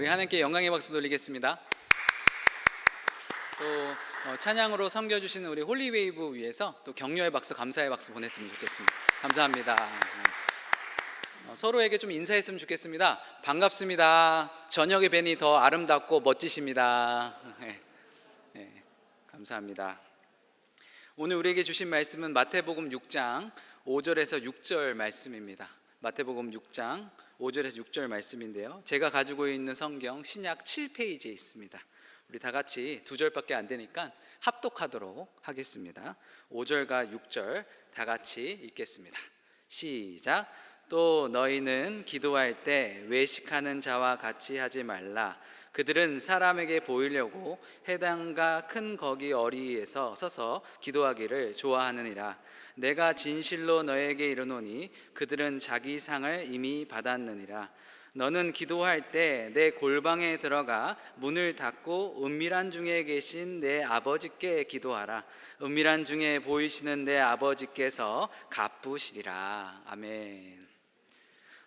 우리 하나님께 영광의 박수 돌리겠습니다. 또 찬양으로 섬겨주시는 우리 홀리웨이브 위해서 또 격려의 박수, 감사의 박수 보냈으면 좋겠습니다. 감사합니다. 서로에게 좀 인사했으면 좋겠습니다. 반갑습니다. 저녁의 벤이 더 아름답고 멋지십니다. 네, 감사합니다. 오늘 우리에게 주신 말씀은 마태복음 6장 5절에서 6절 말씀입니다. 마태복음 6장 5절에서 6절 말씀인데요, 제가 가지고 있는 성경 신약 7페이지에 있습니다. 우리 다 같이 2절밖에 안 되니까 합독하도록 하겠습니다. 5절과 6절 다 같이 읽겠습니다. 시작. 또 너희는 기도할 때 외식하는 자와 같이 하지 말라. 그들은 사람에게 보이려고 회당과 큰 거기 어리에서 서서 기도하기를 좋아하느니라. 내가 진실로 너에게 이르노니 그들은 자기 상을 이미 받았느니라. 너는 기도할 때 내 골방에 들어가 문을 닫고 은밀한 중에 계신 내 아버지께 기도하라. 은밀한 중에 보이시는 내 아버지께서 갚으시리라. 아멘.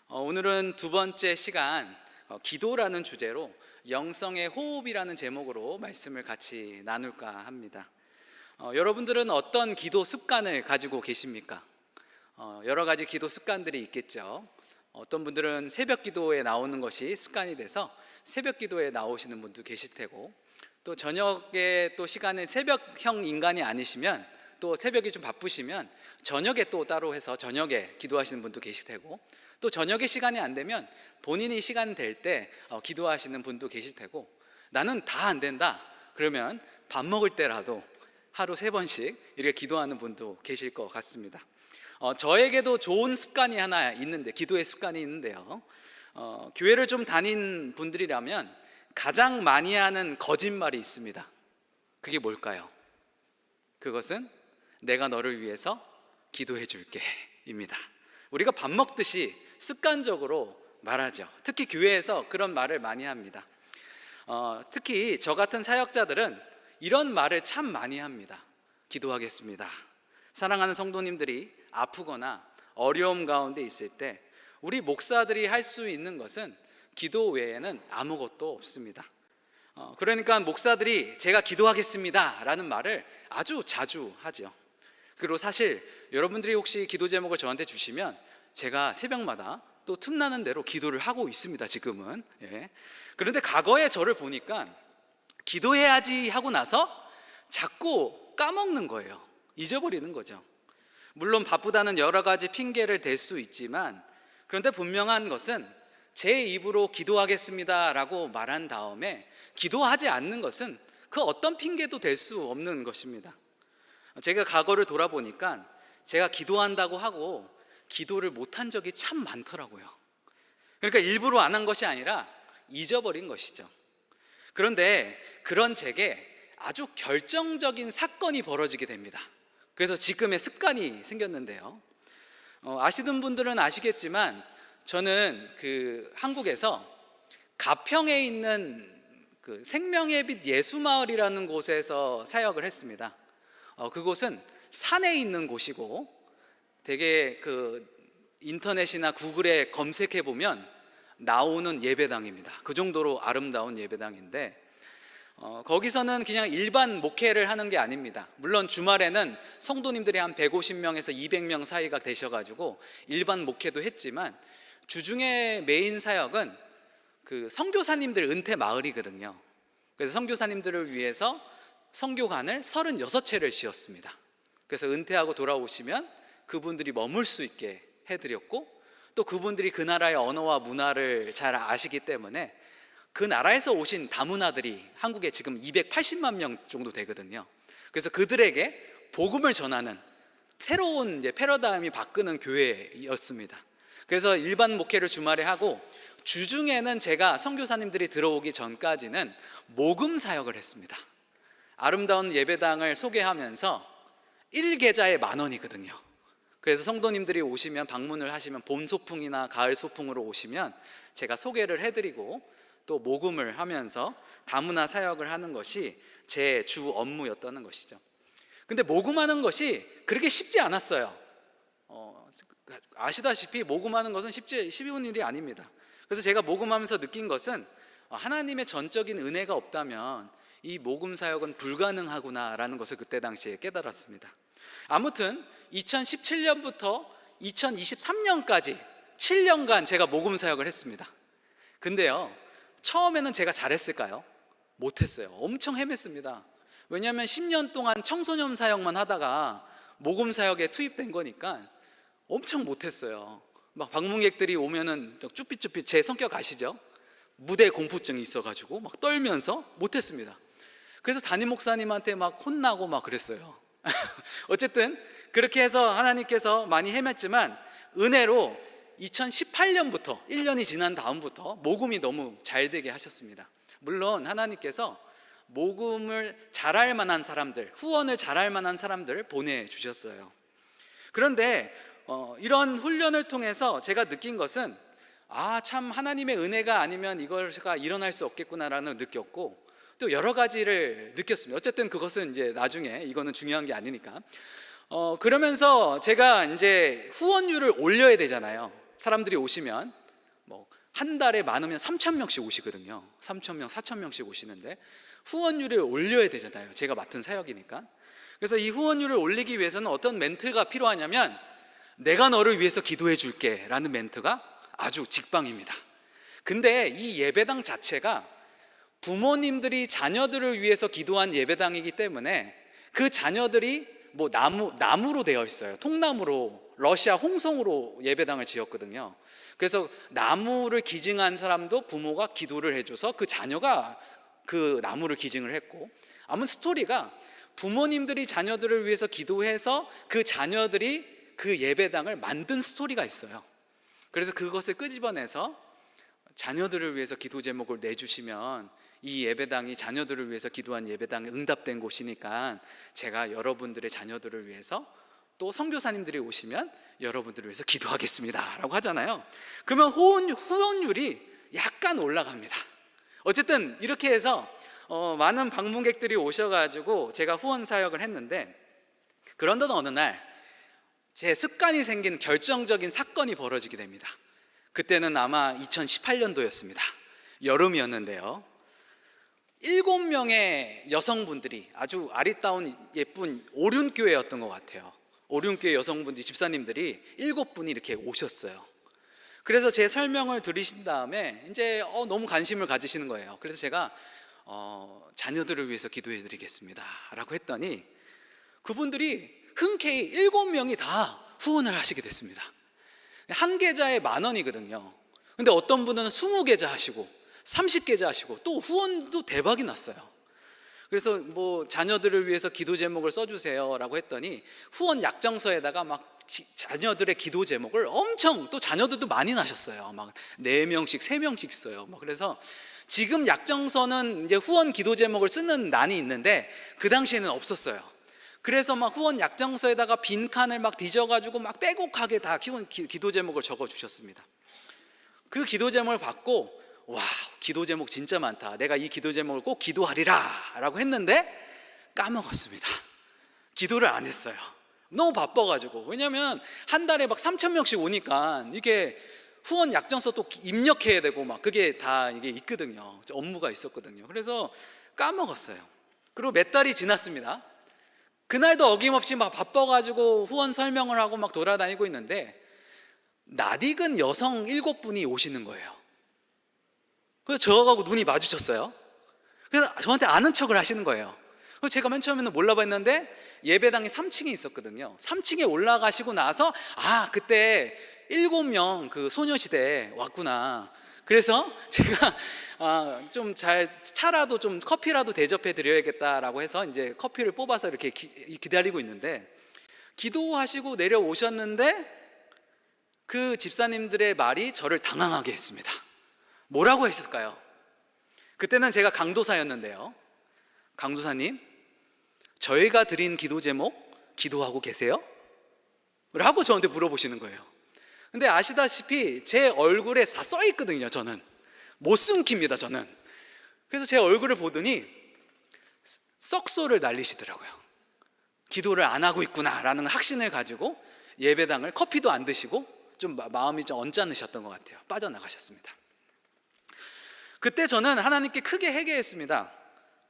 오늘은 두 번째 시간 기도라는 주제로 영성의 호흡이라는 제목으로 말씀을 같이 나눌까 합니다. 여러분들은 어떤 기도 습관을 가지고 계십니까? 여러 가지 기도 습관들이 있겠죠. 어떤 분들은 새벽 기도에 나오는 것이 습관이 돼서 새벽 기도에 나오시는 분도 계실 테고, 또 저녁에 또 시간에 새벽형 인간이 아니시면, 또 새벽이 좀 바쁘시면 저녁에 또 따로 해서 저녁에 기도하시는 분도 계실 테고, 또 저녁에 시간이 안 되면 본인이 시간 될 때 기도하시는 분도 계실 테고, 나는 다 안 된다 그러면 밥 먹을 때라도 하루 3번씩 이렇게 기도하는 분도 계실 것 같습니다. 저에게도 좋은 습관이 하나 있는데, 기도의 습관이 있는데요, 교회를 좀 다닌 분들이라면 가장 많이 하는 거짓말이 있습니다. 그게 뭘까요? 그것은 내가 너를 위해서 기도해 줄게 입니다. 우리가 밥 먹듯이 습관적으로 말하죠. 특히 교회에서 그런 말을 많이 합니다. 특히 저 같은 사역자들은 이런 말을 참 많이 합니다. 기도하겠습니다. 사랑하는 성도님들이 아프거나 어려움 가운데 있을 때 우리 목사들이 할 수 있는 것은 기도 외에는 아무것도 없습니다. 그러니까 목사들이 제가 기도하겠습니다 라는 말을 아주 자주 하죠. 그리고 사실 여러분들이 혹시 기도 제목을 저한테 주시면 제가 새벽마다 또 틈나는 대로 기도를 하고 있습니다, 지금은. 그런데 과거에 저를 보니까 기도해야지 하고 나서 자꾸 까먹는 거예요. 잊어버리는 거죠. 물론 바쁘다는 여러 가지 핑계를 댈 수 있지만, 그런데 분명한 것은 제 입으로 기도하겠습니다 라고 말한 다음에 기도하지 않는 것은 그 어떤 핑계도 댈 수 없는 것입니다. 제가 과거를 돌아보니까 제가 기도한다고 하고 기도를 못한 적이 참 많더라고요. 그러니까 일부러 안 한 것이 아니라 잊어버린 것이죠. 그런데 그런 제게 아주 결정적인 사건이 벌어지게 됩니다. 그래서 지금의 습관이 생겼는데요, 아시는 분들은 아시겠지만 저는 한국에서 가평에 있는 생명의 빛 예수마을이라는 곳에서 사역을 했습니다. 그곳은 산에 있는 곳이고 되게 인터넷이나 구글에 검색해 보면 나오는 예배당입니다. 그 정도로 아름다운 예배당인데, 거기서는 그냥 일반 목회를 하는 게 아닙니다. 물론 주말에는 성도님들이 한 150명에서 200명 사이가 되셔가지고 일반 목회도 했지만, 주중에 메인 사역은 선교사님들 은퇴 마을이거든요. 그래서 선교사님들을 위해서 선교관을 36채를 지었습니다. 그래서 은퇴하고 돌아오시면 그분들이 머물 수 있게 해드렸고, 또 그분들이 그 나라의 언어와 문화를 잘 아시기 때문에 그 나라에서 오신 다문화들이 한국에 지금 280만 명 정도 되거든요. 그래서 그들에게 복음을 전하는 새로운 패러다임이 바꾸는 교회였습니다. 그래서 일반 목회를 주말에 하고, 주중에는 제가 선교사님들이 들어오기 전까지는 모금 사역을 했습니다. 아름다운 예배당을 소개하면서 1계좌에 10,000원이거든요. 그래서 성도님들이 오시면, 방문을 하시면, 봄 소풍이나 가을 소풍으로 오시면 제가 소개를 해드리고 또 모금을 하면서 다문화 사역을 하는 것이 제 주 업무였다는 것이죠. 근데 모금하는 것이 그렇게 쉽지 않았어요. 아시다시피 모금하는 것은 쉬운 일이 아닙니다. 그래서 제가 모금하면서 느낀 것은 하나님의 전적인 은혜가 없다면 이 모금 사역은 불가능하구나라는 것을 그때 당시에 깨달았습니다. 아무튼 2017년부터 2023년까지 7년간 제가 모금 사역을 했습니다. 근데요, 처음에는 제가 잘했을까요? 못했어요. 엄청 헤맸습니다. 왜냐하면 10년 동안 청소년 사역만 하다가 모금 사역에 투입된 거니까 엄청 못했어요. 막 방문객들이 오면은 쭈삣쭈삣, 제 성격 아시죠? 무대 공포증이 있어가지고 막 떨면서 못했습니다. 그래서 담임 목사님한테 막 혼나고 막 그랬어요. 어쨌든 그렇게 해서 하나님께서 많이 헤맸지만 은혜로 2018년부터 1년이 지난 다음부터 모금이 너무 잘 되게 하셨습니다. 물론 하나님께서 모금을 잘할 만한 사람들, 후원을 잘할 만한 사람들을 보내주셨어요. 그런데 이런 훈련을 통해서 제가 느낀 것은 참 하나님의 은혜가 아니면 이거가 일어날 수 없겠구나라는 걸 느꼈고, 또 여러 가지를 느꼈습니다. 어쨌든 그것은 이제 나중에, 이거는 중요한 게 아니니까. 그러면서 제가 이제 후원율을 올려야 되잖아요. 사람들이 오시면 뭐 한 달에 많으면 3,000명씩 오시거든요. 3,000명, 4,000명씩 오시는데 후원율을 올려야 되잖아요. 제가 맡은 사역이니까. 그래서 이 후원율을 올리기 위해서는 어떤 멘트가 필요하냐면, 내가 너를 위해서 기도해 줄게 라는 멘트가 아주 직방입니다. 근데 이 예배당 자체가 부모님들이 자녀들을 위해서 기도한 예배당이기 때문에 그 자녀들이 뭐 나무로 되어 있어요. 통나무로, 러시아 홍성으로 예배당을 지었거든요. 그래서 나무를 기증한 사람도 부모가 기도를 해줘서 그 자녀가 그 나무를 기증을 했고, 아무튼 스토리가 부모님들이 자녀들을 위해서 기도해서 그 자녀들이 그 예배당을 만든 스토리가 있어요. 그래서 그것을 끄집어내서 자녀들을 위해서 기도 제목을 내주시면 이 예배당이 자녀들을 위해서 기도한 예배당에 응답된 곳이니까 제가 여러분들의 자녀들을 위해서, 또 선교사님들이 오시면 여러분들을 위해서 기도하겠습니다 라고 하잖아요. 그러면 후원율이 약간 올라갑니다. 어쨌든 이렇게 해서 많은 방문객들이 오셔가지고 제가 후원 사역을 했는데, 그런데 어느 날 제 습관이 생긴 결정적인 사건이 벌어지게 됩니다. 그때는 아마 2018년도였습니다. 여름이었는데요, 7명의 여성분들이, 아주 아리따운 예쁜 오륜교회였던 것 같아요. 오륜교회 여성분들이, 집사님들이 7분이 이렇게 오셨어요. 그래서 제 설명을 들으신 다음에 이제 너무 관심을 가지시는 거예요. 그래서 제가 자녀들을 위해서 기도해 드리겠습니다 라고 했더니 그분들이 흔쾌히 7명이 다 후원을 하시게 됐습니다. 한 계좌에 10,000원이거든요. 근데 어떤 분은 20계좌 하시고 30계좌 하시고, 또 후원도 대박이 났어요. 그래서 뭐 자녀들을 위해서 기도 제목을 써주세요 라고 했더니 후원 약정서에다가 막 자녀들의 기도 제목을 엄청, 또 자녀들도 많이 나셨어요. 막 4명씩 3명씩 써요. 그래서 지금 약정서는 이제 후원 기도 제목을 쓰는 난이 있는데 그 당시에는 없었어요. 그래서 막 후원 약정서에다가 빈칸을 막 뒤져가지고 막 빼곡하게 다 기도 제목을 적어 주셨습니다. 그 기도 제목을 받고, 와, 기도 제목 진짜 많다, 내가 이 기도 제목을 꼭 기도하리라 라고 했는데 까먹었습니다. 기도를 안 했어요. 너무 바빠가지고. 왜냐면 한 달에 막 3,000명씩 오니까 이게 후원 약정서 또 입력해야 되고 막 그게 다 이게 있거든요. 업무가 있었거든요. 그래서 까먹었어요. 그리고 몇 달이 지났습니다. 그날도 어김없이 막 바빠가지고 후원 설명을 하고 막 돌아다니고 있는데 낯익은 여성 7분이 오시는 거예요. 그래서 저하고 눈이 마주쳤어요. 그래서 저한테 아는 척을 하시는 거예요. 그래서 제가 맨 처음에는 몰라봤는데 예배당이 3층에 있었거든요. 3층에 올라가시고 나서 그때 7명 그 소녀시대 왔구나. 그래서 제가 좀 잘 차라도 좀 커피라도 대접해 드려야겠다라고 해서 이제 커피를 뽑아서 이렇게 기다리고 있는데, 기도하시고 내려오셨는데 그 집사님들의 말이 저를 당황하게 했습니다. 뭐라고 했을까요? 그때는 제가 강도사였는데요, 강도사님, 저희가 드린 기도 제목 기도하고 계세요? 라고 저한테 물어보시는 거예요. 근데 아시다시피 제 얼굴에 다 써 있거든요. 저는 못 숨깁니다. 저는. 그래서 제 얼굴을 보더니 썩소를 날리시더라고요. 기도를 안 하고 있구나 라는 확신을 가지고 예배당을, 커피도 안 드시고 좀 마음이 좀 언짢으셨던 것 같아요. 빠져나가셨습니다. 그때 저는 하나님께 크게 회개했습니다.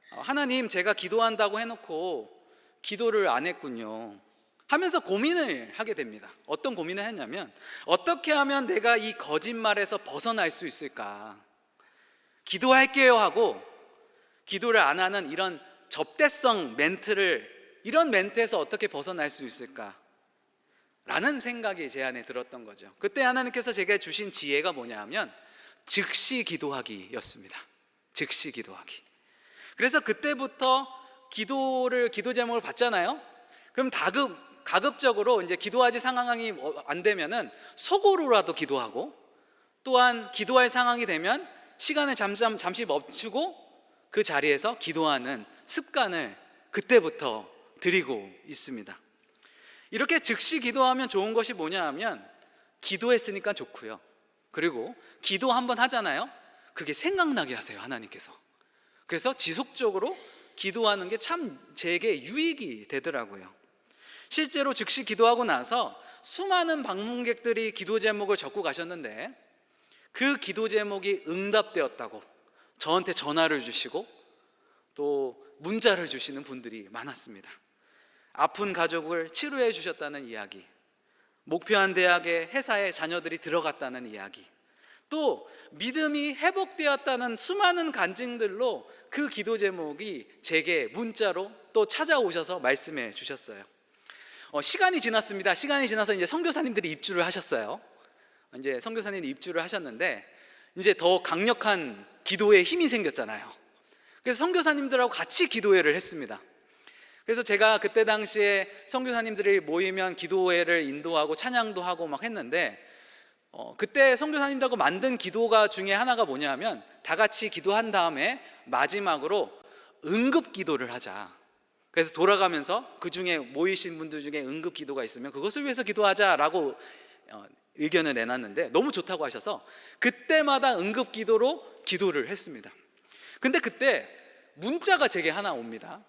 하나님, 제가 기도한다고 해놓고 기도를 안 했군요 하면서 고민을 하게 됩니다. 어떤 고민을 했냐면, 어떻게 하면 내가 이 거짓말에서 벗어날 수 있을까? 기도할게요 하고 기도를 안 하는 이런 접대성 멘트를, 이런 멘트에서 어떻게 벗어날 수 있을까? 라는 생각이 제 안에 들었던 거죠. 그때 하나님께서 제게 주신 지혜가 뭐냐 하면 즉시 기도하기였습니다. 즉시 기도하기. 그래서 그때부터 기도 제목을 받잖아요. 그럼 가급적으로 이제 기도하지 상황이 안 되면은 속으로라도 기도하고, 또한 기도할 상황이 되면 시간을 잠시 멈추고 그 자리에서 기도하는 습관을 그때부터 들이고 있습니다. 이렇게 즉시 기도하면 좋은 것이 뭐냐 하면, 기도했으니까 좋고요, 그리고 기도 한번 하잖아요. 그게 생각나게 하세요, 하나님께서. 그래서 지속적으로 기도하는 게 참 제게 유익이 되더라고요. 실제로 즉시 기도하고 나서 수많은 방문객들이 기도 제목을 적고 가셨는데, 그 기도 제목이 응답되었다고 저한테 전화를 주시고 또 문자를 주시는 분들이 많았습니다. 아픈 가족을 치료해 주셨다는 이야기, 목표한 대학에 회사에 자녀들이 들어갔다는 이야기, 또 믿음이 회복되었다는 수많은 간증들로 그 기도 제목이 제게 문자로 또 찾아오셔서 말씀해 주셨어요. 시간이 지났습니다. 시간이 지나서 이제 선교사님들이 입주를 하셨어요. 이제 선교사님이 입주를 하셨는데 이제 더 강력한 기도의 힘이 생겼잖아요. 그래서 선교사님들하고 같이 기도회를 했습니다. 그래서 제가 그때 당시에 선교사님들이 모이면 기도회를 인도하고 찬양도 하고 막 했는데, 그때 선교사님들하고 만든 기도가 중에 하나가 뭐냐면, 다 같이 기도한 다음에 마지막으로 응급 기도를 하자. 그래서 돌아가면서 그 중에 모이신 분들 중에 응급 기도가 있으면 그것을 위해서 기도하자라고 의견을 내놨는데, 너무 좋다고 하셔서 그때마다 응급 기도로 기도를 했습니다. 근데 그때 문자가 제게 하나 옵니다.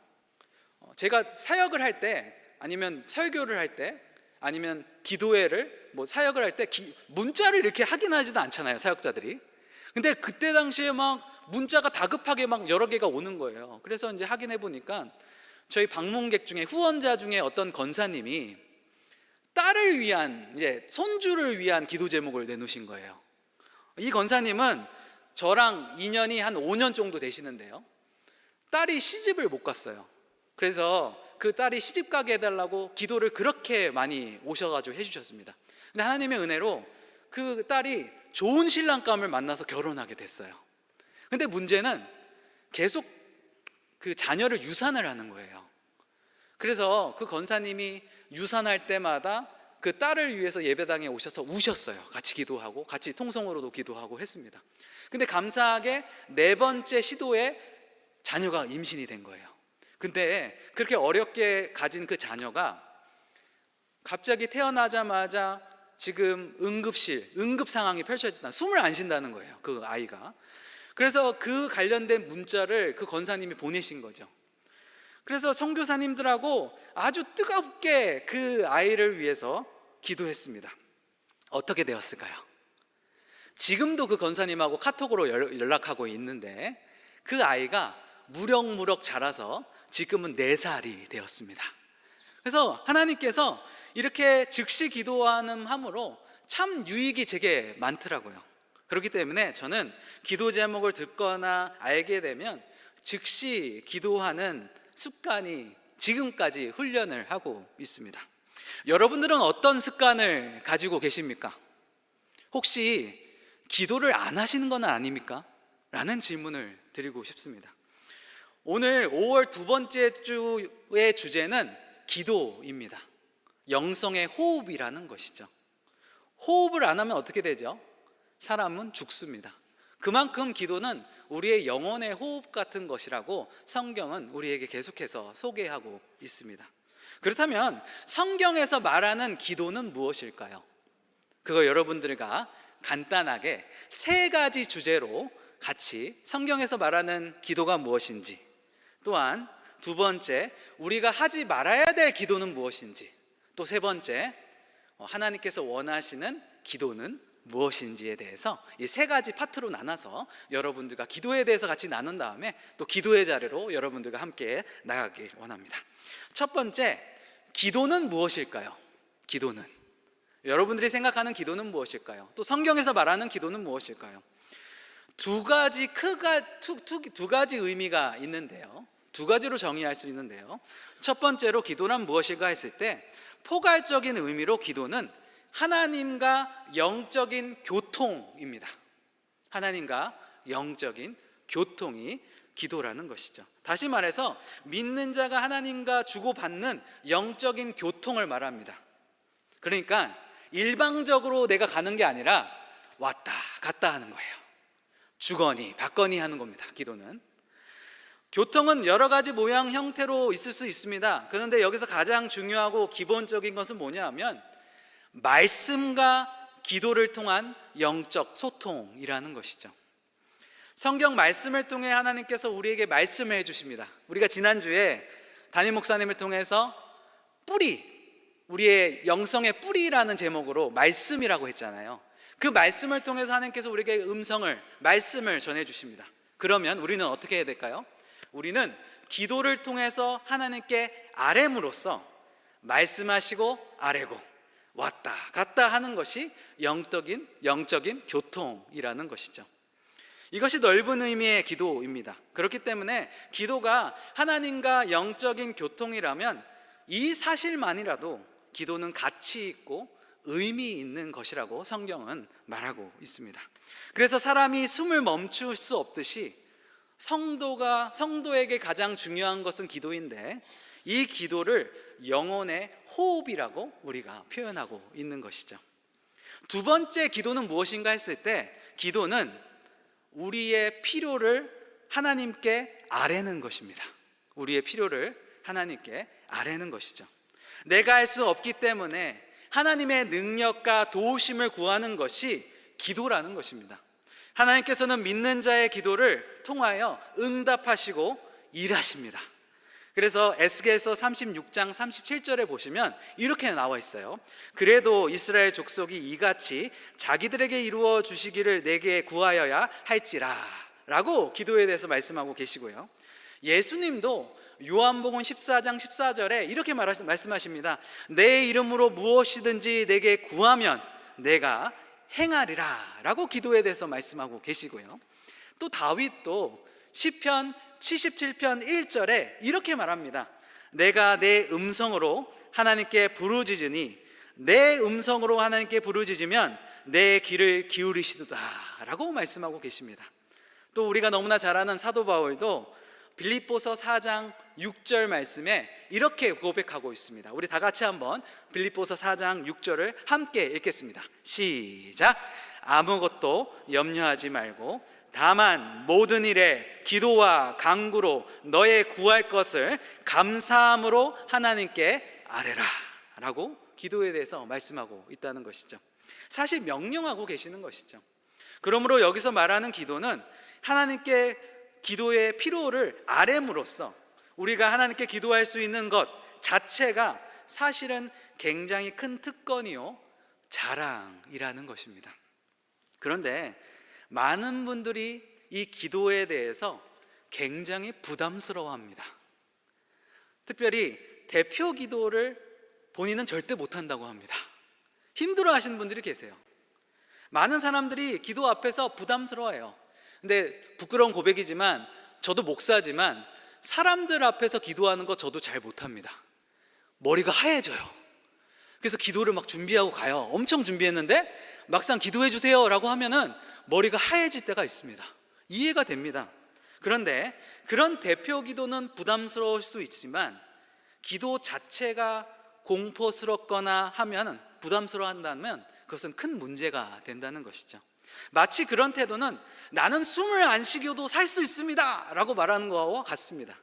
제가 사역을 할 때, 아니면 설교를 할 때, 아니면 기도회를 사역을 할 때 문자를 이렇게 확인하지도 않잖아요, 사역자들이. 근데 그때 당시에 막 문자가 다급하게 막 여러 개가 오는 거예요. 그래서 이제 확인해 보니까 저희 방문객 중에, 후원자 중에 어떤 권사님이 딸을 위한, 이제 손주를 위한 기도 제목을 내놓으신 거예요. 이 권사님은 저랑 인연이 한 5년 정도 되시는데요, 딸이 시집을 못 갔어요. 그래서 그 딸이 시집 가게 해달라고 기도를 그렇게 많이 오셔가지고 해주셨습니다. 근데 하나님의 은혜로 그 딸이 좋은 신랑감을 만나서 결혼하게 됐어요. 근데 문제는 계속 그 자녀를 유산을 하는 거예요. 그래서 그 권사님이 유산할 때마다 그 딸을 위해서 예배당에 오셔서 우셨어요. 같이 기도하고 같이 통성으로도 기도하고 했습니다. 근데 감사하게 4번째 시도에 자녀가 임신이 된 거예요. 근데 그렇게 어렵게 가진 그 자녀가 갑자기 태어나자마자 지금 응급 상황이 펼쳐진다, 숨을 안 쉰다는 거예요, 그 아이가. 그래서 그 관련된 문자를 그 권사님이 보내신 거죠. 그래서 선교사님들하고 아주 뜨겁게 그 아이를 위해서 기도했습니다. 어떻게 되었을까요? 지금도 그 권사님하고 카톡으로 연락하고 있는데, 그 아이가 무럭무럭 자라서 지금은 4살이 되었습니다. 그래서 하나님께서 이렇게 즉시 기도하는 함으로 참 유익이 제게 많더라고요. 그렇기 때문에 저는 기도 제목을 듣거나 알게 되면 즉시 기도하는 습관이 지금까지 훈련을 하고 있습니다. 여러분들은 어떤 습관을 가지고 계십니까? 혹시 기도를 안 하시는 건 아닙니까? 라는 질문을 드리고 싶습니다. 오늘 5월 2번째 주의 주제는 기도입니다. 영성의 호흡이라는 것이죠. 호흡을 안 하면 어떻게 되죠? 사람은 죽습니다. 그만큼 기도는 우리의 영혼의 호흡 같은 것이라고 성경은 우리에게 계속해서 소개하고 있습니다. 그렇다면 성경에서 말하는 기도는 무엇일까요? 그거 여러분들과 간단하게 3가지 주제로 같이 성경에서 말하는 기도가 무엇인지, 또한 2번째 우리가 하지 말아야 될 기도는 무엇인지, 또 3번째 하나님께서 원하시는 기도는 무엇인지에 대해서 이 세 가지 파트로 나눠서 여러분들과 기도에 대해서 같이 나눈 다음에 또 기도의 자리로 여러분들과 함께 나가길 원합니다. 첫 번째, 기도는 무엇일까요? 기도는, 여러분들이 생각하는 기도는 무엇일까요? 또 성경에서 말하는 기도는 무엇일까요? 두 가지 의미가 있는데요, 두 가지로 정의할 수 있는데요, 첫 번째로 기도란 무엇일까 했을 때, 포괄적인 의미로 기도는 하나님과 영적인 교통입니다. 하나님과 영적인 교통이 기도라는 것이죠. 다시 말해서 믿는 자가 하나님과 주고받는 영적인 교통을 말합니다. 그러니까 일방적으로 내가 가는 게 아니라 왔다 갔다 하는 거예요. 주거니 받거니 하는 겁니다. 기도는. 교통은 여러 가지 모양 형태로 있을 수 있습니다. 그런데 여기서 가장 중요하고 기본적인 것은 뭐냐 하면 말씀과 기도를 통한 영적 소통이라는 것이죠. 성경 말씀을 통해 하나님께서 우리에게 말씀을 해주십니다. 우리가 지난주에 담임 목사님을 통해서 뿌리, 우리의 영성의 뿌리라는 제목으로 말씀이라고 했잖아요. 그 말씀을 통해서 하나님께서 우리에게 말씀을 전해주십니다. 그러면 우리는 어떻게 해야 될까요? 우리는 기도를 통해서 하나님께 아뢰므로써 말씀하시고 아뢰고 왔다 갔다 하는 것이 영적인 교통이라는 것이죠. 이것이 넓은 의미의 기도입니다. 그렇기 때문에 기도가 하나님과 영적인 교통이라면 이 사실만이라도 기도는 가치 있고 의미 있는 것이라고 성경은 말하고 있습니다. 그래서 사람이 숨을 멈출 수 없듯이 성도에게 가장 중요한 것은 기도인데, 이 기도를 영혼의 호흡이라고 우리가 표현하고 있는 것이죠. 두 번째 기도는 무엇인가 했을 때, 기도는 우리의 필요를 하나님께 아뢰는 것입니다. 우리의 필요를 하나님께 아뢰는 것이죠. 내가 할 수 없기 때문에 하나님의 능력과 도우심을 구하는 것이 기도라는 것입니다. 하나님께서는 믿는 자의 기도를 통하여 응답하시고 일하십니다. 그래서 에스겔서 36장 37절에 보시면 이렇게 나와 있어요. 그래도 이스라엘 족속이 이같이 자기들에게 이루어 주시기를 내게 구하여야 할지라 라고 기도에 대해서 말씀하고 계시고요. 예수님도 요한복음 14장 14절에 이렇게 말씀하십니다. 내 이름으로 무엇이든지 내게 구하면 내가 행하리라 라고 기도에 대해서 말씀하고 계시고요. 또 다윗도 시편 77편 1절에 이렇게 말합니다. 내가 내 음성으로 하나님께 부르짖으니 내 음성으로 하나님께 부르짖으면 내 귀를 기울이시도다 라고 말씀하고 계십니다. 또 우리가 너무나 잘 아는 사도 바울도 빌립보서 4장 6절 말씀에 이렇게 고백하고 있습니다. 우리 다 같이 한번 빌립보서 4장 6절을 함께 읽겠습니다. 시작. 아무것도 염려하지 말고 다만 모든 일에 기도와 간구로 너의 구할 것을 감사함으로 하나님께 아뢰라 라고 기도에 대해서 말씀하고 있다는 것이죠. 사실 명령하고 계시는 것이죠. 그러므로 여기서 말하는 기도는 하나님께 기도의 필요를 아뢰므로써 우리가 하나님께 기도할 수 있는 것 자체가 사실은 굉장히 큰 특권이요 자랑이라는 것입니다. 그런데 많은 분들이 이 기도에 대해서 굉장히 부담스러워합니다. 특별히 대표 기도를 본인은 절대 못한다고 합니다. 힘들어하시는 분들이 계세요. 많은 사람들이 기도 앞에서 부담스러워해요. 근데 부끄러운 고백이지만 저도 목사지만 사람들 앞에서 기도하는 거 저도 잘 못합니다. 머리가 하얘져요. 그래서 기도를 막 준비하고 가요. 엄청 준비했는데 막상 기도해 주세요 라고 하면은 머리가 하얘질 때가 있습니다. 이해가 됩니다. 그런데 그런 대표 기도는 부담스러울 수 있지만 기도 자체가 공포스럽거나 하면 부담스러워한다면 그것은 큰 문제가 된다는 것이죠. 마치 그런 태도는 나는 숨을 안 쉬겨도 살 수 있습니다 라고 말하는 것과 같습니다.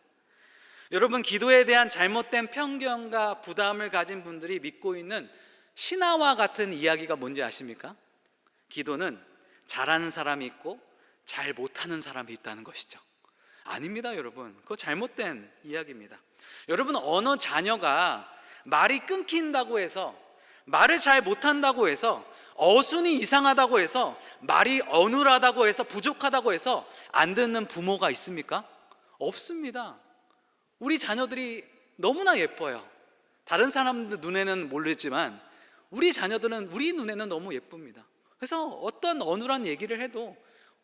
여러분, 기도에 대한 잘못된 편견과 부담을 가진 분들이 믿고 있는 신화와 같은 이야기가 뭔지 아십니까? 기도는 잘하는 사람이 있고 잘 못하는 사람이 있다는 것이죠. 아닙니다, 여러분. 그거 잘못된 이야기입니다. 여러분, 어느 자녀가 말이 끊긴다고 해서 말을 잘 못한다고 해서, 어순이 이상하다고 해서, 말이 어눌하다고 해서, 부족하다고 해서 안 듣는 부모가 있습니까? 없습니다. 우리 자녀들이 너무나 예뻐요. 다른 사람들 눈에는 모르지만 우리 자녀들은 우리 눈에는 너무 예쁩니다. 그래서 어떤 어눌한 얘기를 해도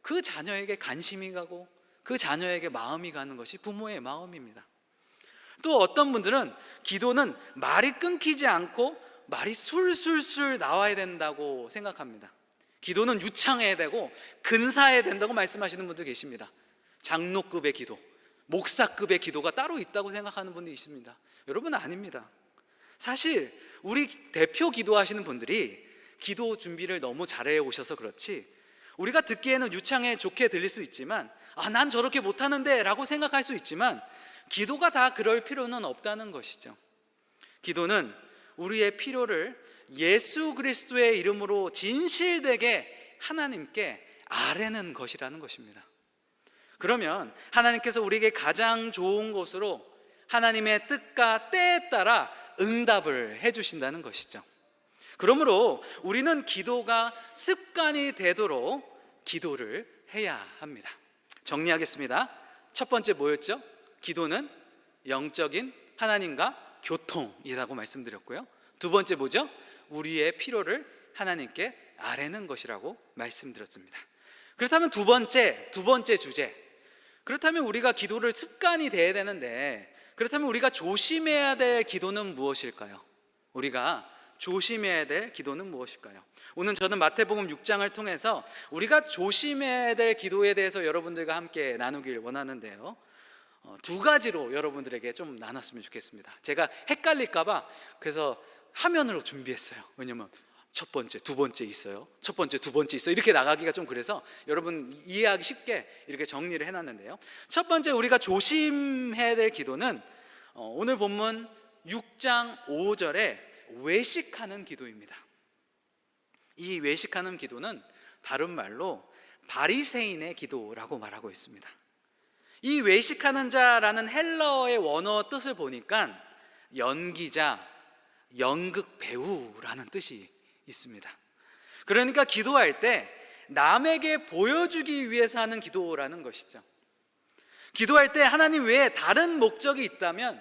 그 자녀에게 관심이 가고 그 자녀에게 마음이 가는 것이 부모의 마음입니다. 또 어떤 분들은 기도는 말이 끊기지 않고 말이 술술술 나와야 된다고 생각합니다. 기도는 유창해야 되고 근사해야 된다고 말씀하시는 분도 계십니다. 장로급의 기도, 목사급의 기도가 따로 있다고 생각하는 분도 있습니다. 여러분, 아닙니다. 사실 우리 대표 기도하시는 분들이 기도 준비를 너무 잘해 오셔서 그렇지, 우리가 듣기에는 유창해 좋게 들릴 수 있지만 난 저렇게 못하는데 라고 생각할 수 있지만 기도가 다 그럴 필요는 없다는 것이죠. 기도는 우리의 필요를 예수 그리스도의 이름으로 진실되게 하나님께 아뢰는 것이라는 것입니다. 그러면 하나님께서 우리에게 가장 좋은 것으로 하나님의 뜻과 때에 따라 응답을 해주신다는 것이죠. 그러므로 우리는 기도가 습관이 되도록 기도를 해야 합니다. 정리하겠습니다. 첫 번째 뭐였죠? 기도는 영적인 하나님과 교통이라고 말씀드렸고요. 두 번째 뭐죠? 우리의 필요를 하나님께 아뢰는 것이라고 말씀드렸습니다. 그렇다면 두 번째 주제, 그렇다면 우리가 기도를 습관이 돼야 되는데, 그렇다면 우리가 조심해야 될 기도는 무엇일까요? 우리가 조심해야 될 기도는 무엇일까요? 오늘 저는 마태복음 6장을 통해서 우리가 조심해야 될 기도에 대해서 여러분들과 함께 나누길 원하는데요, 두 가지로 여러분들에게 좀 나눴으면 좋겠습니다. 제가 헷갈릴까봐 그래서 화면으로 준비했어요. 왜냐면 첫 번째, 두 번째 있어요. 첫 번째, 두 번째 있어요. 이렇게 나가기가 좀 그래서 여러분 이해하기 쉽게 이렇게 정리를 해놨는데요. 첫 번째 우리가 조심해야 될 기도는 오늘 본문 6장 5절에 외식하는 기도입니다. 이 외식하는 기도는 다른 말로 바리새인의 기도라고 말하고 있습니다. 이 외식하는 자라는 헬러어의 원어 뜻을 보니까 연기자, 연극 배우라는 뜻이 있습니다. 그러니까 기도할 때 남에게 보여주기 위해서 하는 기도라는 것이죠. 기도할 때 하나님 외에 다른 목적이 있다면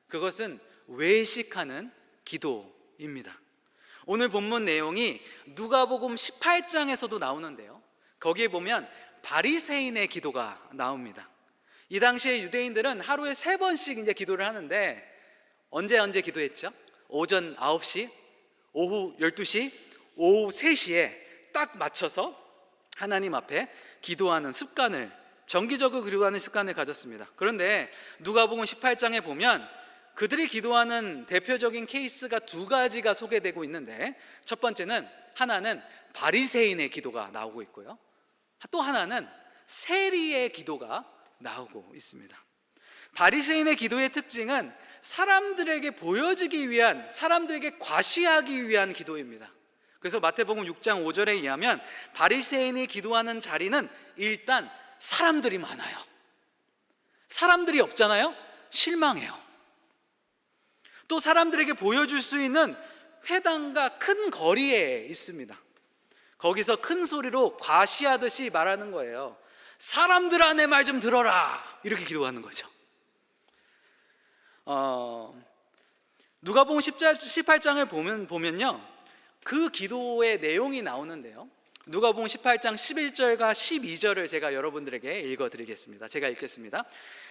그것은 외식하는 기도입니다. 오늘 본문 내용이 누가복음 18장에서도 나오는데요, 거기에 보면 바리새인의 기도가 나옵니다. 이 당시에 유대인들은 하루에 3번씩 이제 기도를 하는데, 언제 기도했죠? 오전 9시, 오후 12시, 오후 3시에 딱 맞춰서 하나님 앞에 기도하는 습관을, 정기적으로 기도하는 습관을 가졌습니다. 그런데 누가복음 18장에 보면 그들이 기도하는 대표적인 케이스가 두 가지가 소개되고 있는데, 첫 번째는 하나는 바리새인의 기도가 나오고 있고요, 또 하나는 세리의 기도가 나오고 있습니다. 바리새인의 기도의 특징은 사람들에게 보여지기 위한, 사람들에게 과시하기 위한 기도입니다. 그래서 마태복음 6장 5절에 의하면 바리새인이 기도하는 자리는 일단 사람들이 많아요. 사람들이 없잖아요? 실망해요. 또 사람들에게 보여줄 수 있는 회당과 큰 거리에 있습니다. 거기서 큰 소리로 과시하듯이 말하는 거예요. 사람들아, 내 말 좀 들어라, 이렇게 기도하는 거죠. 누가복음 18장을 보면요, 그 기도의 내용이 나오는데요, 누가복음 18장 11절과 12절을 제가 여러분들에게 읽어드리겠습니다. 제가 읽겠습니다.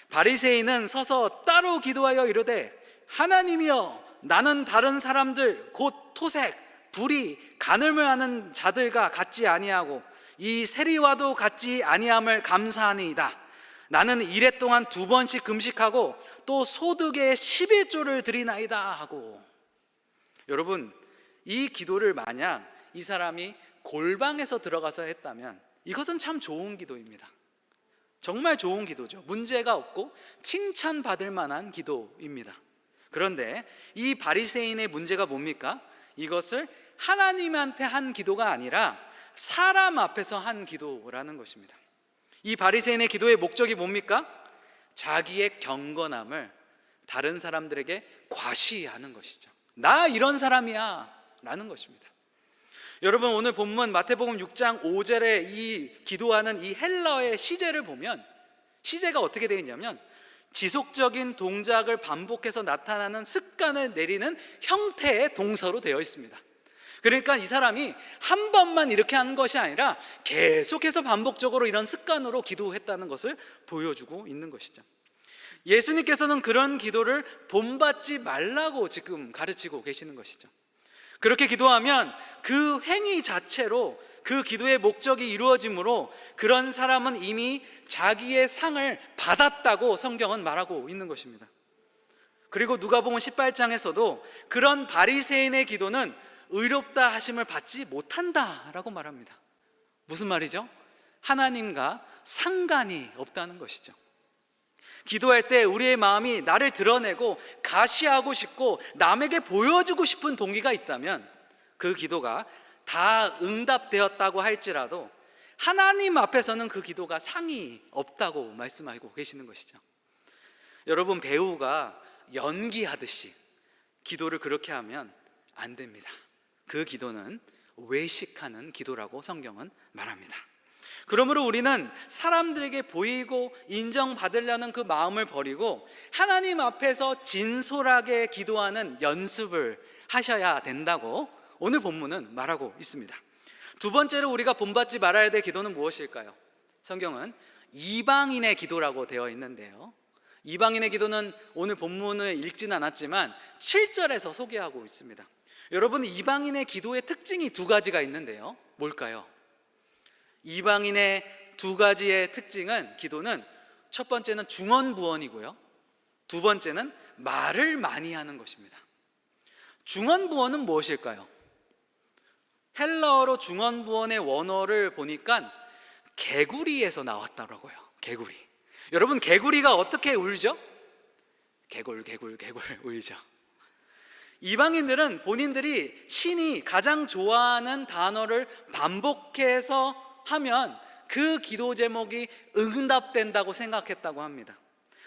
바리새인은 서서 따로 기도하여 이르되, 하나님이여, 나는 다른 사람들 곧 토색, 불의, 간음을 하는 자들과 같지 아니하고 이 세리와도 같지 아니함을 감사하니이다. 나는 이래 동안 2번씩 금식하고 또 소득의 11조를 드리나이다 하고. 여러분, 이 기도를 만약 이 사람이 골방에서 들어가서 했다면 이것은 참 좋은 기도입니다. 정말 좋은 기도죠. 문제가 없고 칭찬받을 만한 기도입니다. 그런데 이 바리새인의 문제가 뭡니까? 이것을 하나님한테 한 기도가 아니라 사람 앞에서 한 기도라는 것입니다. 이 바리새인의 기도의 목적이 뭡니까? 자기의 경건함을 다른 사람들에게 과시하는 것이죠. 나 이런 사람이야, 라는 것입니다. 여러분, 오늘 본문 마태복음 6장 5절에 이 기도하는 이 헬러의 시제를 보면 시제가 어떻게 되어 있냐면 지속적인 동작을 반복해서 나타나는 습관을 내리는 형태의 동사로 되어 있습니다. 그러니까 이 사람이 한 번만 이렇게 한 것이 아니라 계속해서 반복적으로 이런 습관으로 기도했다는 것을 보여주고 있는 것이죠. 예수님께서는 그런 기도를 본받지 말라고 지금 가르치고 계시는 것이죠. 그렇게 기도하면 그 행위 자체로 그 기도의 목적이 이루어지므로 그런 사람은 이미 자기의 상을 받았다고 성경은 말하고 있는 것입니다. 그리고 누가복음 18장에서도 그런 바리새인의 기도는 의롭다 하심을 받지 못한다라고 말합니다. 무슨 말이죠? 하나님과 상관이 없다는 것이죠. 기도할 때 우리의 마음이 나를 드러내고 가시하고 싶고 남에게 보여주고 싶은 동기가 있다면 그 기도가 다 응답되었다고 할지라도 하나님 앞에서는 그 기도가 상이 없다고 말씀하고 계시는 것이죠. 여러분, 배우가 연기하듯이 기도를 그렇게 하면 안 됩니다. 그 기도는 외식하는 기도라고 성경은 말합니다. 그러므로 우리는 사람들에게 보이고 인정받으려는 그 마음을 버리고 하나님 앞에서 진솔하게 기도하는 연습을 하셔야 된다고 오늘 본문은 말하고 있습니다. 두 번째로 우리가 본받지 말아야 될 기도는 무엇일까요? 성경은 이방인의 기도라고 되어 있는데요, 이방인의 기도는 오늘 본문을 읽지는 않았지만 7절에서 소개하고 있습니다. 여러분, 이방인의 기도의 특징이 두 가지가 있는데요, 뭘까요? 이방인의 두 가지의 특징은, 기도는 첫 번째는 중언부언이고요, 두 번째는 말을 많이 하는 것입니다. 중언부언은 무엇일까요? 헬라어로 중언부언의 원어를 보니까 개구리에서 나왔더라고요. 개구리. 여러분, 개구리가 어떻게 울죠? 개굴 울죠. 이방인들은 본인들이 신이 가장 좋아하는 단어를 반복해서 하면 그 기도 제목이 응답된다고 생각했다고 합니다.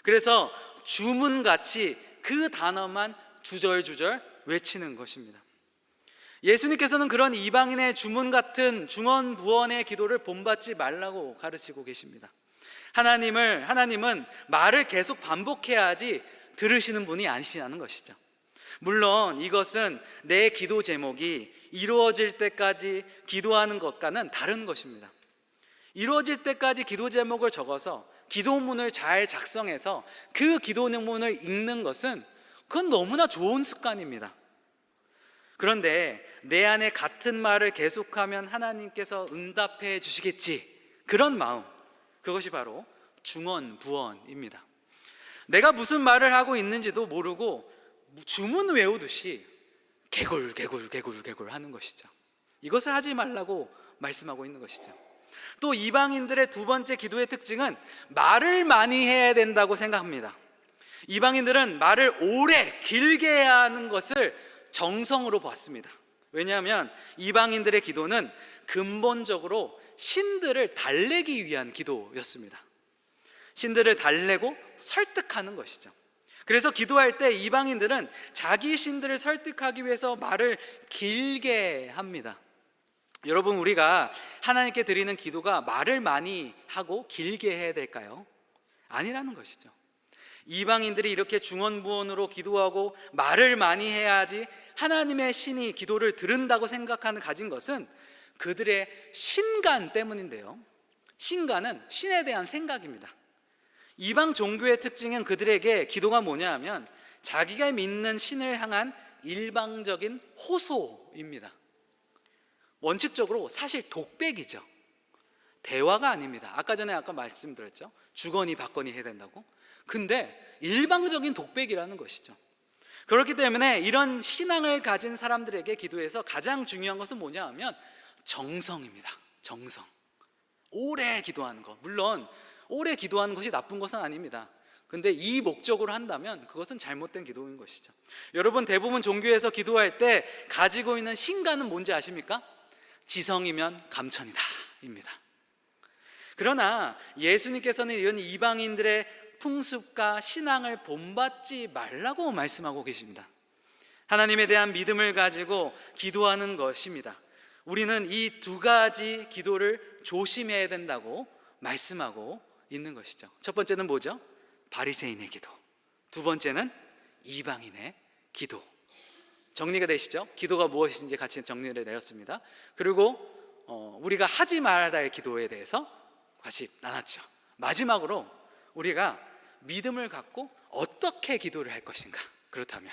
그래서 주문같이 그 단어만 주절주절 외치는 것입니다. 예수님께서는 그런 이방인의 주문 같은 중언부언의 기도를 본받지 말라고 가르치고 계십니다. 하나님은 말을 계속 반복해야지 들으시는 분이 아니시라는 것이죠. 물론 이것은 내 기도 제목이 이루어질 때까지 기도하는 것과는 다른 것입니다. 이루어질 때까지 기도 제목을 적어서 기도문을 잘 작성해서 그 기도문을 읽는 것은 그건 너무나 좋은 습관입니다. 그런데 내 안에 같은 말을 계속하면 하나님께서 응답해 주시겠지, 그런 마음, 그것이 바로 중언부언입니다. 내가 무슨 말을 하고 있는지도 모르고 주문 외우듯이 개굴 하는 것이죠. 이것을 하지 말라고 말씀하고 있는 것이죠. 또 이방인들의 두 번째 기도의 특징은 말을 많이 해야 된다고 생각합니다. 이방인들은 말을 오래 길게 해야 하는 것을 정성으로 봤습니다. 왜냐하면 이방인들의 기도는 근본적으로 신들을 달래기 위한 기도였습니다. 신들을 달래고 설득하는 것이죠. 그래서 기도할 때 이방인들은 자기 신들을 설득하기 위해서 말을 길게 합니다. 여러분, 우리가 하나님께 드리는 기도가 말을 많이 하고 길게 해야 될까요? 아니라는 것이죠. 이방인들이 이렇게 중언부언으로 기도하고 말을 많이 해야지 하나님의 신이 기도를 들은다고 생각하는 가진 것은 그들의 신간 때문인데요, 신간은 신에 대한 생각입니다. 이방 종교의 특징은 그들에게 기도가 뭐냐 하면 자기가 믿는 신을 향한 일방적인 호소입니다. 원칙적으로 사실 독백이죠. 대화가 아닙니다. 아까 말씀드렸죠. 주거니 받거니 해야 된다고. 근데 일방적인 독백이라는 것이죠. 그렇기 때문에 이런 신앙을 가진 사람들에게 기도에서 가장 중요한 것은 뭐냐 하면 정성입니다. 정성. 오래 기도하는 것. 물론 오래 기도하는 것이 나쁜 것은 아닙니다. 근데 이 목적으로 한다면 그것은 잘못된 기도인 것이죠. 여러분, 대부분 종교에서 기도할 때 가지고 있는 신간은 뭔지 아십니까? 지성이면 감천이다 입니다. 그러나 예수님께서는 이런 이방인들의 풍습과 신앙을 본받지 말라고 말씀하고 계십니다. 하나님에 대한 믿음을 가지고 기도하는 것입니다. 우리는 이 두 가지 기도를 조심해야 된다고 말씀하고 있는 것이죠. 첫 번째는 뭐죠? 바리새인의 기도. 두 번째는 이방인의 기도. 정리가 되시죠? 기도가 무엇인지 같이 정리를 내렸습니다. 그리고 우리가 하지 말아야 할 기도에 대해서 같이 나눴죠. 마지막으로 우리가 믿음을 갖고 어떻게 기도를 할 것인가. 그렇다면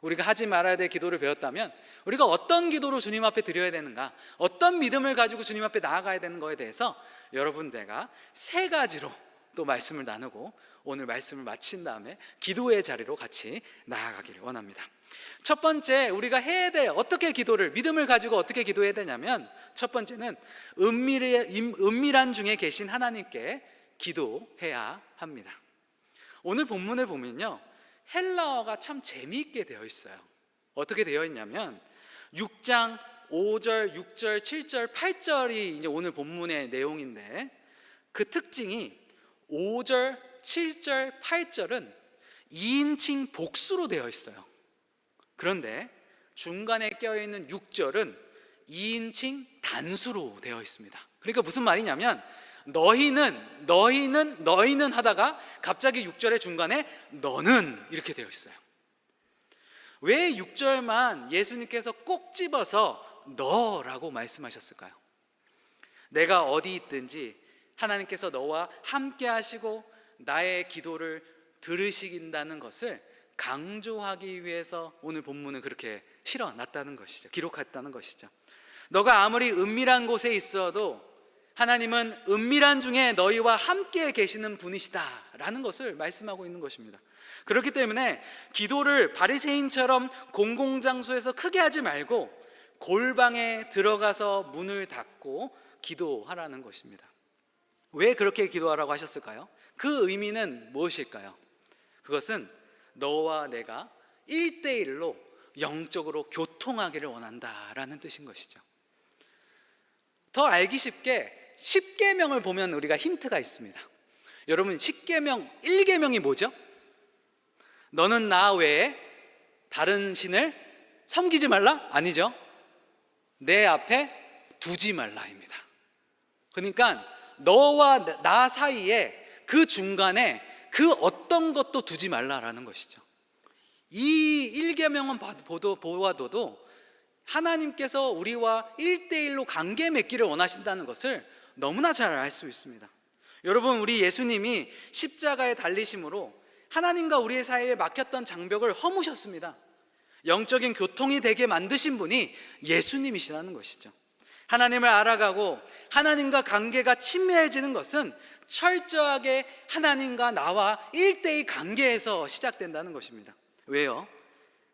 우리가 하지 말아야 될 기도를 배웠다면 우리가 어떤 기도로 주님 앞에 드려야 되는가, 어떤 믿음을 가지고 주님 앞에 나아가야 되는 거에 대해서 여러분 내가 세 가지로 또 말씀을 나누고 오늘 말씀을 마친 다음에 기도의 자리로 같이 나아가기를 원합니다. 첫 번째 우리가 해야 될 어떻게 기도를 믿음을 가지고 어떻게 기도해야 되냐면 첫 번째는 은밀한 중에 계신 하나님께 기도해야 합니다. 오늘 본문을 보면요, 헬라어가 참 재미있게 되어 있어요. 어떻게 되어 있냐면 6장 5절, 6절, 7절, 8절이 이제 오늘 본문의 내용인데 그 특징이 5절, 7절, 8절은 2인칭 복수로 되어 있어요. 그런데 중간에 껴있는 6절은 2인칭 단수로 되어 있습니다. 그러니까 무슨 말이냐면 너희는 하다가 갑자기 6절의 중간에 너는 이렇게 되어 있어요. 왜 6절만 예수님께서 꼭 집어서 너라고 말씀하셨을까요? 내가 어디 있든지 하나님께서 너와 함께 하시고 나의 기도를 들으신다는 것을 강조하기 위해서 오늘 본문은 그렇게 실어놨다는 것이죠. 기록했다는 것이죠. 너가 아무리 은밀한 곳에 있어도 하나님은 은밀한 중에 너희와 함께 계시는 분이시다라는 것을 말씀하고 있는 것입니다. 그렇기 때문에 기도를 바리새인처럼 공공장소에서 크게 하지 말고 골방에 들어가서 문을 닫고 기도하라는 것입니다. 왜 그렇게 기도하라고 하셨을까요? 그 의미는 무엇일까요? 그것은 너와 내가 1대1로 영적으로 교통하기를 원한다라는 뜻인 것이죠. 더 알기 쉽게 10계명을 보면 우리가 힌트가 있습니다. 여러분 10계명 1계명이 뭐죠? 너는 나 외에 다른 신을 섬기지 말라? 아니죠. 내 앞에 두지 말라입니다. 그러니까 너와 나 사이에 그 중간에 그 어떤 것도 두지 말라라는 것이죠. 이 1계명은 보아도 하나님께서 우리와 1대1로 관계 맺기를 원하신다는 것을 너무나 잘 알 수 있습니다. 여러분 우리 예수님이 십자가에 달리심으로 하나님과 우리의 사이에 막혔던 장벽을 허무셨습니다. 영적인 교통이 되게 만드신 분이 예수님이시라는 것이죠. 하나님을 알아가고 하나님과 관계가 친밀해지는 것은 철저하게 하나님과 나와 1대1 관계에서 시작된다는 것입니다. 왜요?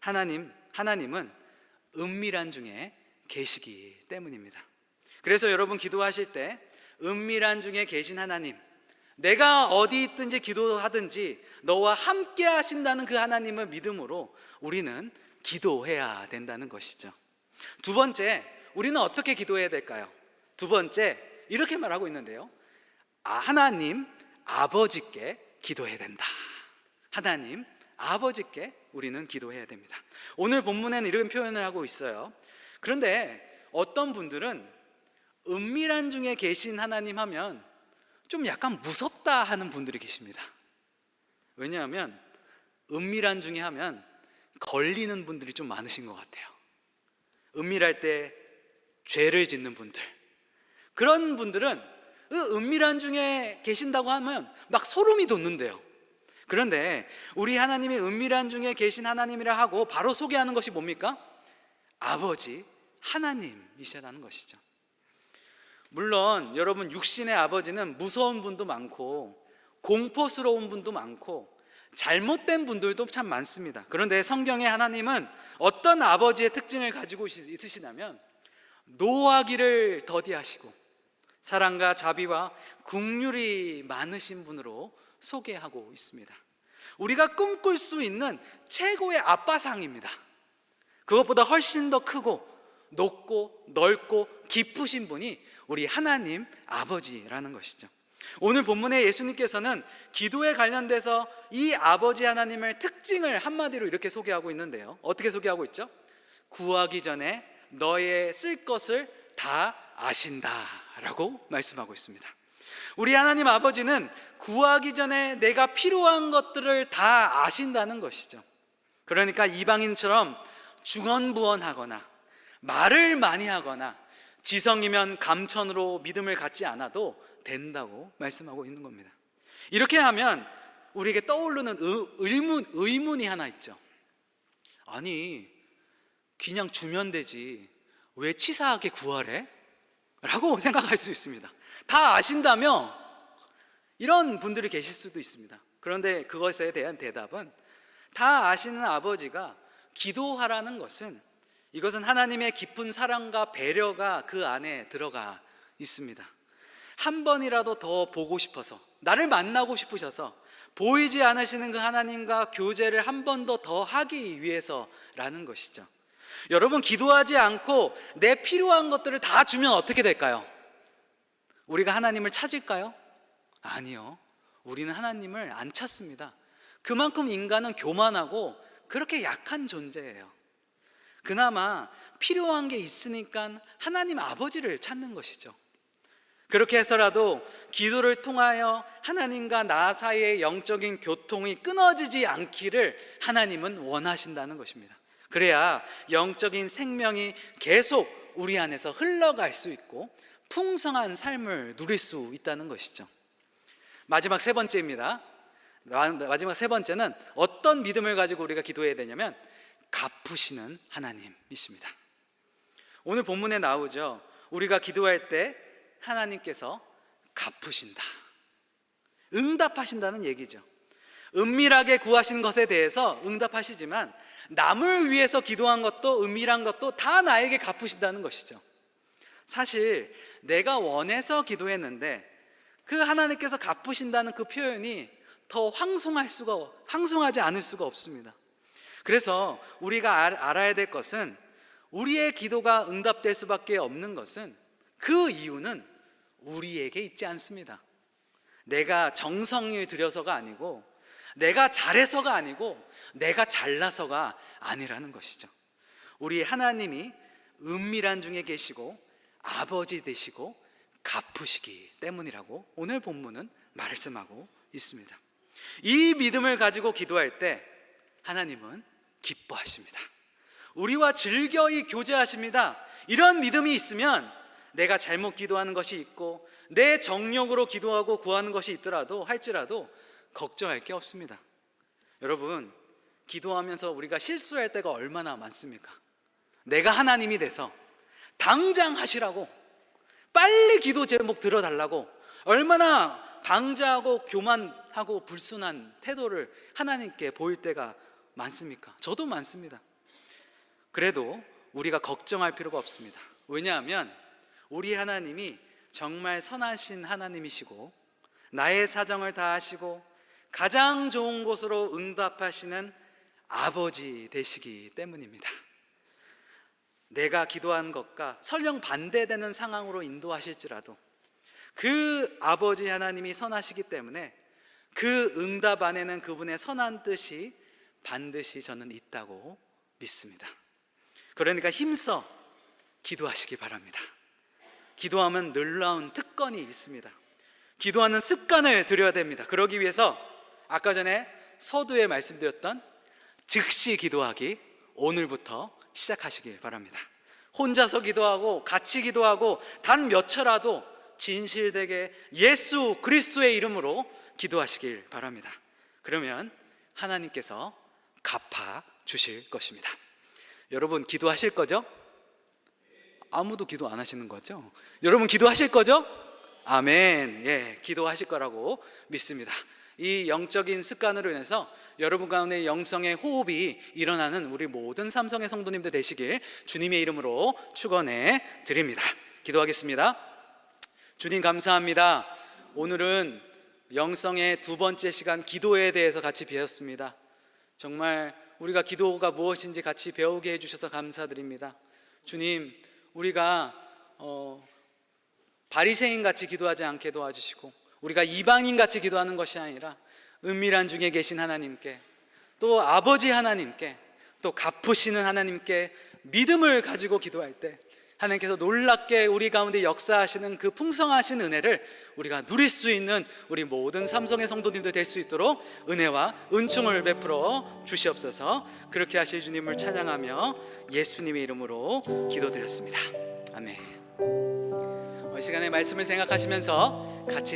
하나님은 은밀한 중에 계시기 때문입니다. 그래서 여러분 기도하실 때 은밀한 중에 계신 하나님, 내가 어디 있든지 기도하든지 너와 함께 하신다는 그 하나님을 믿음으로 우리는 기도해야 된다는 것이죠. 두 번째, 우리는 어떻게 기도해야 될까요? 두 번째, 이렇게 말하고 있는데요. 하나님 아버지께 기도해야 된다. 하나님 아버지께 우리는 기도해야 됩니다. 오늘 본문에는 이런 표현을 하고 있어요. 그런데 어떤 분들은 은밀한 중에 계신 하나님 하면 좀 약간 무섭다 하는 분들이 계십니다. 왜냐하면 은밀한 중에 하면 걸리는 분들이 좀 많으신 것 같아요. 은밀할 때 죄를 짓는 분들, 그런 분들은 은밀한 중에 계신다고 하면 막 소름이 돋는데요. 그런데 우리 하나님이 은밀한 중에 계신 하나님이라 하고 바로 소개하는 것이 뭡니까? 아버지 하나님이시라는 것이죠. 물론 여러분 육신의 아버지는 무서운 분도 많고 공포스러운 분도 많고 잘못된 분들도 참 많습니다. 그런데 성경의 하나님은 어떤 아버지의 특징을 가지고 있으시냐면 노하기를 더디하시고 사랑과 자비와 긍휼이 많으신 분으로 소개하고 있습니다. 우리가 꿈꿀 수 있는 최고의 아빠상입니다. 그것보다 훨씬 더 크고 높고 넓고 깊으신 분이 우리 하나님 아버지라는 것이죠. 오늘 본문에 예수님께서는 기도에 관련돼서 이 아버지 하나님의 특징을 한마디로 이렇게 소개하고 있는데요. 어떻게 소개하고 있죠? 구하기 전에 너의 쓸 것을 다 아신다라고 말씀하고 있습니다. 우리 하나님 아버지는 구하기 전에 내가 필요한 것들을 다 아신다는 것이죠. 그러니까 이방인처럼 중언부언하거나 말을 많이 하거나 지성이면 감천으로 믿음을 갖지 않아도 된다고 말씀하고 있는 겁니다. 이렇게 하면 우리에게 떠오르는 의문이 하나 있죠. 아니, 그냥 주면 되지 왜 치사하게 구하래? 라고 생각할 수 있습니다. 다 아신다며? 이런 분들이 계실 수도 있습니다. 그런데 그것에 대한 대답은, 다 아시는 아버지가 기도하라는 것은, 이것은 하나님의 깊은 사랑과 배려가 그 안에 들어가 있습니다. 한 번이라도 더 보고 싶어서, 나를 만나고 싶으셔서 보이지 않으시는 그 하나님과 교제를 한 번 더 하기 위해서라는 것이죠. 여러분, 기도하지 않고 내 필요한 것들을 다 주면 어떻게 될까요? 우리가 하나님을 찾을까요? 아니요. 우리는 하나님을 안 찾습니다. 그만큼 인간은 교만하고 그렇게 약한 존재예요. 그나마 필요한 게 있으니까 하나님 아버지를 찾는 것이죠. 그렇게 해서라도 기도를 통하여 하나님과 나 사이의 영적인 교통이 끊어지지 않기를 하나님은 원하신다는 것입니다. 그래야 영적인 생명이 계속 우리 안에서 흘러갈 수 있고 풍성한 삶을 누릴 수 있다는 것이죠. 마지막 세 번째입니다. 마지막 세 번째는 어떤 믿음을 가지고 우리가 기도해야 되냐면 갚으시는 하나님이십니다. 오늘 본문에 나오죠. 우리가 기도할 때 하나님께서 갚으신다, 응답하신다는 얘기죠. 은밀하게 구하신 것에 대해서 응답하시지만 남을 위해서 기도한 것도 은밀한 것도 다 나에게 갚으신다는 것이죠. 사실 내가 원해서 기도했는데 그 하나님께서 갚으신다는 그 표현이 더 황송하지 않을 수가 없습니다. 그래서 우리가 알아야 될 것은, 우리의 기도가 응답될 수밖에 없는 것은, 그 이유는 우리에게 있지 않습니다. 내가 정성을 들여서가 아니고, 내가 잘해서가 아니고, 내가 잘나서가 아니라는 것이죠. 우리 하나님이 은밀한 중에 계시고 아버지 되시고 갚으시기 때문이라고 오늘 본문은 말씀하고 있습니다. 이 믿음을 가지고 기도할 때 하나님은 기뻐하십니다. 우리와 즐거이 교제하십니다. 이런 믿음이 있으면 내가 잘못 기도하는 것이 있고 내 정력으로 기도하고 구하는 것이 있더라도 할지라도 걱정할 게 없습니다. 여러분, 기도하면서 우리가 실수할 때가 얼마나 많습니까? 내가 하나님이 돼서 당장 하시라고, 빨리 기도 제목 들어달라고 얼마나 방자하고 교만하고 불순한 태도를 하나님께 보일 때가 많습니까? 저도 많습니다. 그래도 우리가 걱정할 필요가 없습니다. 왜냐하면 우리 하나님이 정말 선하신 하나님이시고 나의 사정을 다 아시고 가장 좋은 곳으로 응답하시는 아버지 되시기 때문입니다. 내가 기도한 것과 설령 반대되는 상황으로 인도하실지라도 그 아버지 하나님이 선하시기 때문에 그 응답 안에는 그분의 선한 뜻이 반드시 저는 있다고 믿습니다. 그러니까 힘써 기도하시기 바랍니다. 기도하면 놀라운 특권이 있습니다. 기도하는 습관을 들여야 됩니다. 그러기 위해서 아까 전에 서두에 말씀드렸던 즉시 기도하기, 오늘부터 시작하시길 바랍니다. 혼자서 기도하고 같이 기도하고 단 몇 차라도 진실되게 예수 그리스도의 이름으로 기도하시길 바랍니다. 그러면 하나님께서 갚아 주실 것입니다. 여러분, 기도하실 거죠? 아무도 기도 안 하시는 거죠? 여러분, 기도하실 거죠? 아멘. 예, 기도하실 거라고 믿습니다. 이 영적인 습관으로 인해서 여러분 가운데 영성의 호흡이 일어나는 우리 모든 삼성의 성도님들 되시길 주님의 이름으로 축원해 드립니다. 기도하겠습니다. 주님, 감사합니다. 오늘은 영성의 두 번째 시간 기도에 대해서 같이 배웠습니다. 정말 우리가 기도가 무엇인지 같이 배우게 해주셔서 감사드립니다. 주님, 우리가 바리새인 같이 기도하지 않게 도와주시고 우리가 이방인같이 기도하는 것이 아니라 은밀한 중에 계신 하나님께, 또 아버지 하나님께, 또 갚으시는 하나님께 믿음을 가지고 기도할 때 하나님께서 놀랍게 우리 가운데 역사하시는 그 풍성하신 은혜를 우리가 누릴 수 있는 우리 모든 삼성의 성도님들 될 수 있도록 은혜와 은총을 베풀어 주시옵소서. 그렇게 하실 주님을 찬양하며 예수님의 이름으로 기도드렸습니다. 아멘. 이 시간에 말씀을 생각하시면서 같이